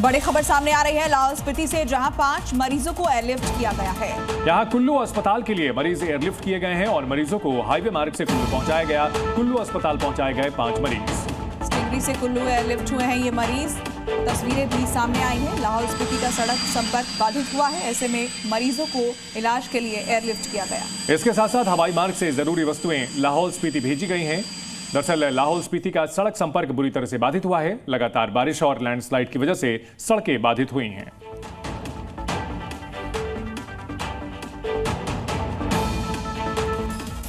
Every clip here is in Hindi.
बड़ी खबर सामने आ रही है लाहौल स्पीति से, जहां 5 मरीजों को एयरलिफ्ट किया गया है। यहाँ कुल्लू अस्पताल के लिए मरीज एयरलिफ्ट किए गए हैं और मरीजों को हाईवे मार्ग से कुल्लू पहुंचाया गया। कुल्लू अस्पताल पहुंचाए गए 5 मरीज। स्टिंगरी से कुल्लू एयरलिफ्ट हुए हैं ये मरीज। तस्वीरें भी सामने आई हैं। लाहौल स्पीति का सड़क संपर्क बाधित हुआ है, ऐसे में मरीजों को इलाज के लिए एयरलिफ्ट किया गया। इसके साथ साथ हवाई मार्ग से जरूरी वस्तुएं लाहौल स्पीति भेजी गई हैं। दरअसल लाहौल स्पीति का सड़क संपर्क बुरी तरह से बाधित हुआ है। लगातार बारिश और लैंडस्लाइड की वजह से सड़कें बाधित हुई हैं।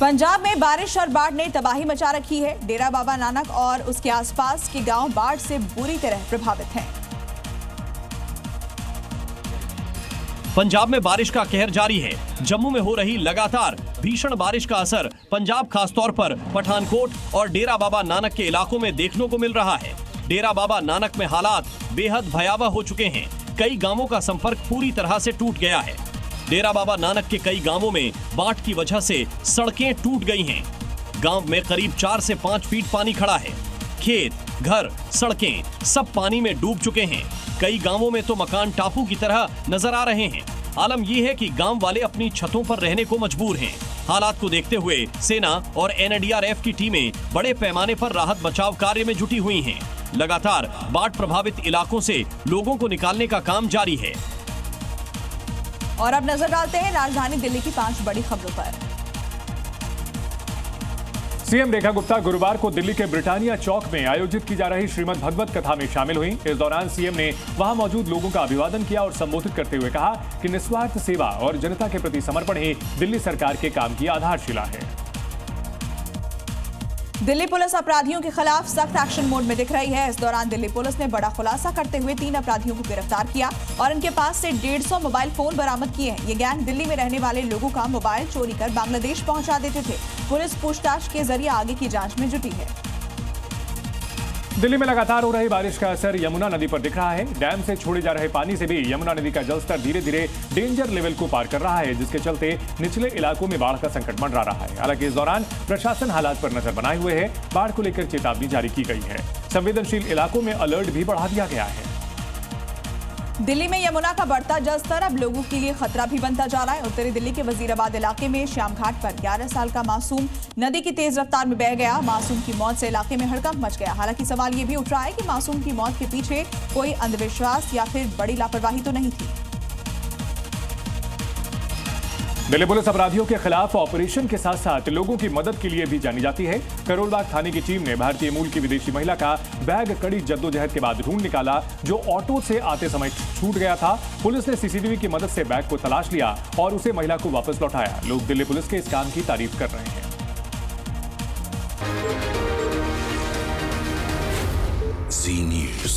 पंजाब में बारिश और बाढ़ ने तबाही मचा रखी है। डेरा बाबा नानक और उसके आसपास के गांव बाढ़ से बुरी तरह प्रभावित हैं। पंजाब में बारिश का कहर जारी है। जम्मू में हो रही लगातार भीषण बारिश का असर पंजाब खासतौर पर पठानकोट और डेरा बाबा नानक के इलाकों में देखने को मिल रहा है। डेरा बाबा नानक में हालात बेहद भयावह हो चुके हैं। कई गांवों का संपर्क पूरी तरह से टूट गया है। डेरा बाबा नानक के कई गांवों में बाढ़ की वजह से सड़कें टूट गई हैं। गांव में करीब 4 से 5 फीट पानी खड़ा है। खेत, घर, सड़कें सब पानी में डूब चुके हैं। कई गांवों में तो मकान टापू की तरह नजर आ रहे हैं। आलम यह है कि गांव वाले अपनी छतों पर रहने को मजबूर हैं। हालात को देखते हुए सेना और एनडीआरएफ की टीमें बड़े पैमाने पर राहत बचाव कार्य में जुटी हुई हैं। लगातार बाढ़ प्रभावित इलाकों से लोगों को निकालने का काम जारी है। और अब नजर डालते हैं राजधानी दिल्ली की 5 बड़ी खबरों पर। सीएम रेखा गुप्ता गुरुवार को दिल्ली के ब्रिटानिया चौक में आयोजित की जा रही श्रीमद् भगवत कथा में शामिल हुई। इस दौरान सीएम ने वहां मौजूद लोगों का अभिवादन किया और संबोधित करते हुए कहा कि निस्वार्थ सेवा और जनता के प्रति समर्पण ही दिल्ली सरकार के काम की आधारशिला है। दिल्ली पुलिस अपराधियों के खिलाफ सख्त एक्शन मोड में दिख रही है। इस दौरान दिल्ली पुलिस ने बड़ा खुलासा करते हुए 3 अपराधियों को गिरफ्तार किया और इनके पास से 150 मोबाइल फोन बरामद किए हैं। ये गैंग दिल्ली में रहने वाले लोगों का मोबाइल चोरी कर बांग्लादेश पहुंचा देते थे। पुलिस पूछताछ के जरिए आगे की जांच में जुटी है। दिल्ली में लगातार हो रही बारिश का असर यमुना नदी पर दिख रहा है। डैम से छोड़े जा रहे पानी से भी यमुना नदी का जलस्तर धीरे धीरे डेंजर लेवल को पार कर रहा है, जिसके चलते निचले इलाकों में बाढ़ का संकट मंडरा रहा है। हालांकि इस दौरान प्रशासन हालात पर नजर बनाए हुए है। बाढ़ को लेकर चेतावनी जारी की गई है। संवेदनशील इलाकों में अलर्ट भी बढ़ा दिया गया है। दिल्ली में यमुना का बढ़ता जलस्तर अब लोगों के लिए खतरा भी बनता जा रहा है। उत्तरी दिल्ली के वजीराबाद इलाके में श्याम घाट पर 11 साल का मासूम नदी की तेज रफ्तार में बह गया। मासूम की मौत से इलाके में हड़कंप मच गया। हालांकि सवाल ये भी उठ रहा है कि मासूम की मौत के पीछे कोई अंधविश्वास या फिर बड़ी लापरवाही तो नहीं थी। दिल्ली पुलिस अपराधियों के खिलाफ ऑपरेशन के साथ साथ लोगों की मदद के लिए भी जानी जाती है। करोलबाग थाने की टीम ने भारतीय मूल की विदेशी महिला का बैग कड़ी जद्दोजहद के बाद ढूंढ निकाला, जो ऑटो से आते समय छूट गया था। पुलिस ने सीसीटीवी की मदद से बैग को तलाश लिया और उसे महिला को वापस लौटाया। लोग दिल्ली पुलिस के इस काम की तारीफ कर रहे हैं। Zee News।